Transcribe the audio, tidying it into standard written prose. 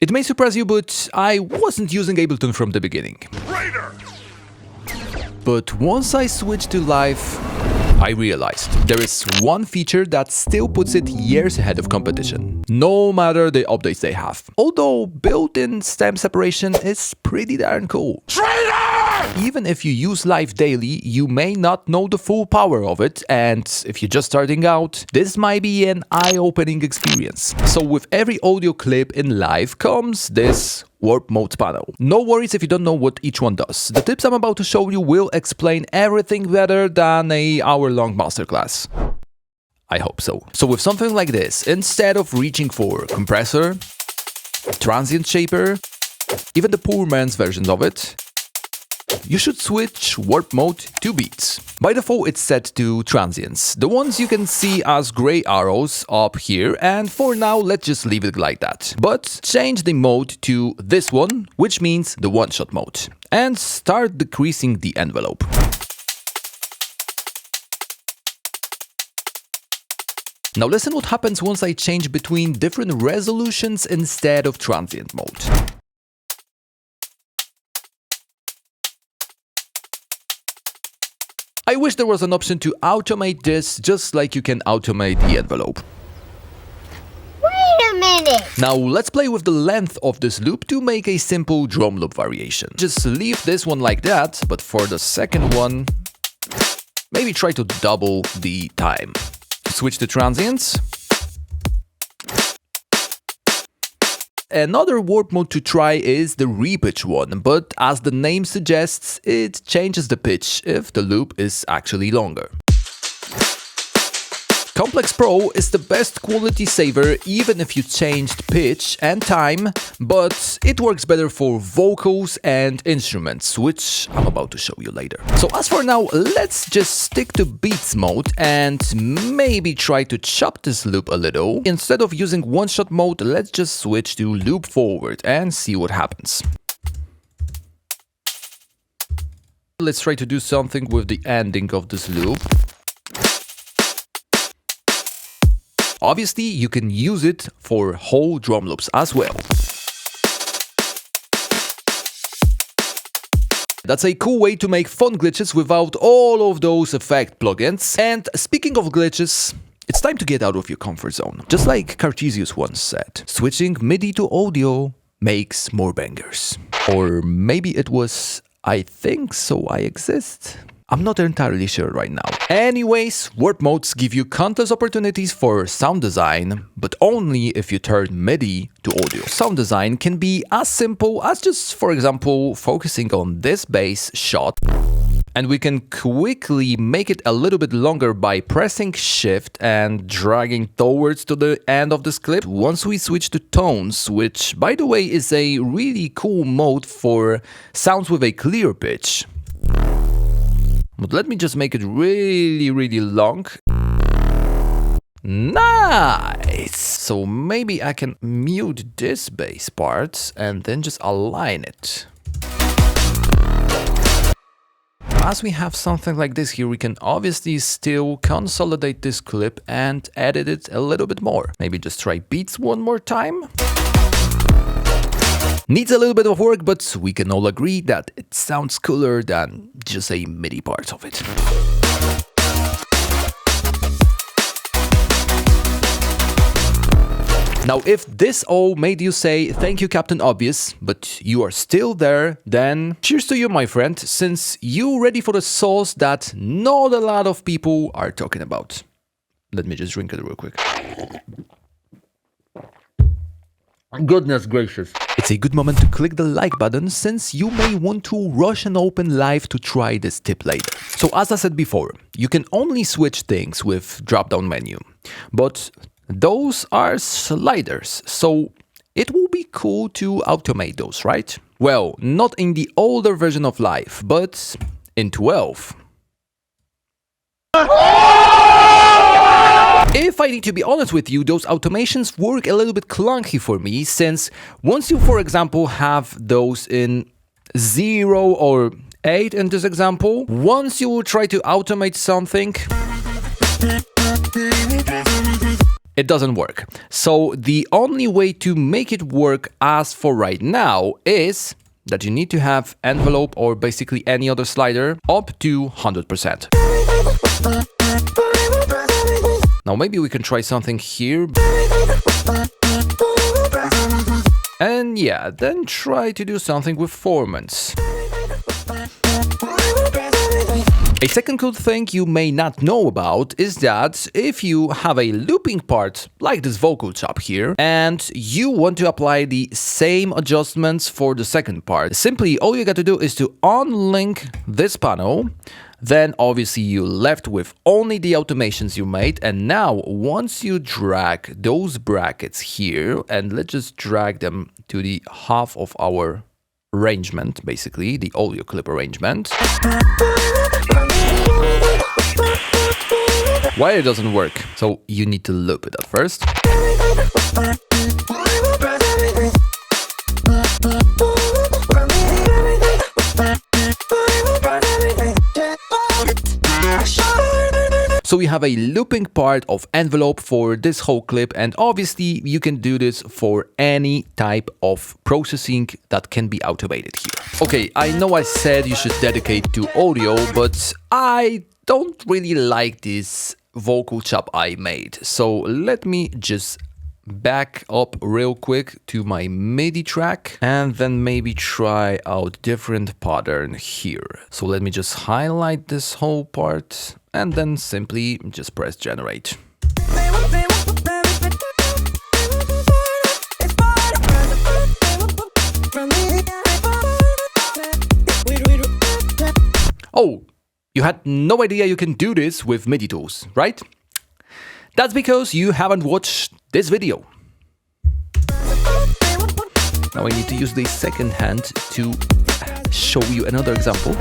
It may surprise you, but I wasn't using Ableton from the beginning. Traitor! But once I switched to live, I realized there is one feature that still puts it years ahead of competition, no matter the updates they have. Although built-in stem separation is pretty darn cool. Traitor! Even if you use live daily, you may not know the full power of it, and if you're just starting out, this might be an eye-opening experience. So with every audio clip in live comes this warp mode panel. No worries if you don't know what each one does. The tips I'm about to show you will explain everything better than an hour-long masterclass. I hope so. So with something like this, instead of reaching for compressor, transient shaper, even the poor man's versions of it, you should switch warp mode to beats. By default it's set to transients, the ones you can see as gray arrows up here, and for now let's just leave it like that. But change the mode to this one, which means the one-shot mode, and start decreasing the envelope. Now listen what happens once I change between different resolutions instead of transient mode. I wish there was an option to automate this, just like you can automate the envelope. Wait a minute! Now let's play with the length of this loop to make a simple drum loop variation. Just leave this one like that, but for the second one, maybe try to double the time. Switch to transients. Another warp mode to try is the repitch one, but as the name suggests, it changes the pitch if the loop is actually longer. Complex Pro is the best quality saver even if you changed pitch and time, but it works better for vocals and instruments, which I'm about to show you later. So as for now, let's just stick to beats mode and maybe try to chop this loop a little. Instead of using one-shot mode, let's just switch to loop forward and see what happens. Let's try to do something with the ending of this loop. Obviously, you can use it for whole drum loops as well. That's a cool way to make fun glitches without all of those effect plugins. And speaking of glitches, it's time to get out of your comfort zone. Just like Cartesius once said, switching MIDI to audio makes more bangers. Or maybe it was, I think so I exist. I'm not entirely sure right now. Anyways, warp modes give you countless opportunities for sound design, but only if you turn MIDI to audio. Sound design can be as simple as just, for example, focusing on this bass shot, and we can quickly make it a little bit longer by pressing Shift and dragging towards to the end of this clip. Once we switch to tones, which by the way is a really cool mode for sounds with a clear pitch. But let me just make it really long. Nice! So maybe I can mute this bass part and then just align it. As we have something like this here, we can obviously still consolidate this clip and edit it a little bit more. Maybe just try beats one more time. Needs a little bit of work, but we can all agree that it sounds cooler than just a MIDI part of it. Now, if this all made you say, thank you, Captain Obvious, but you are still there, then cheers to you, my friend, since you're ready for the sauce that not a lot of people are talking about. Let me just drink it real quick. Goodness gracious. It's a good moment to click the like button, since you may want to rush and open live to try this tip later. So as I said before, you can only switch things with drop-down menu, but those are sliders, so it will be cool to automate those, right? Well, not in the older version of Live, but in 12. If I need to be honest with you, those automations work a little bit clunky for me, since once you, for example, have those in 0 or 8 in this example, once you will try to automate something, it doesn't work. So the only way to make it work as for right now is that you need to have envelope or basically any other slider up to 100%. Now maybe we can try something here. And yeah, then try to do something with formants. A second cool thing you may not know about is that if you have a looping part like this vocal chop here and you want to apply the same adjustments for the second part, simply all you got to do is to unlink this panel. Then obviously you're left with only the automations you made, and now once you drag those brackets here, and let's just drag them to the half of our arrangement, basically the audio clip arrangement. Why it doesn't work? So you need to loop it at first. So we have a looping part of envelope for this whole clip, and obviously you can do this for any type of processing that can be automated here. Okay, I know I said you should dedicate to audio, but I don't really like this vocal chop I made. So let me just back up real quick to my MIDI track and then maybe try out different pattern here. So let me just highlight this whole part and then simply just press generate. Oh, you had no idea you can do this with MIDI tools, right? That's because you haven't watched this video. Now I need to use the second hand to show you another example.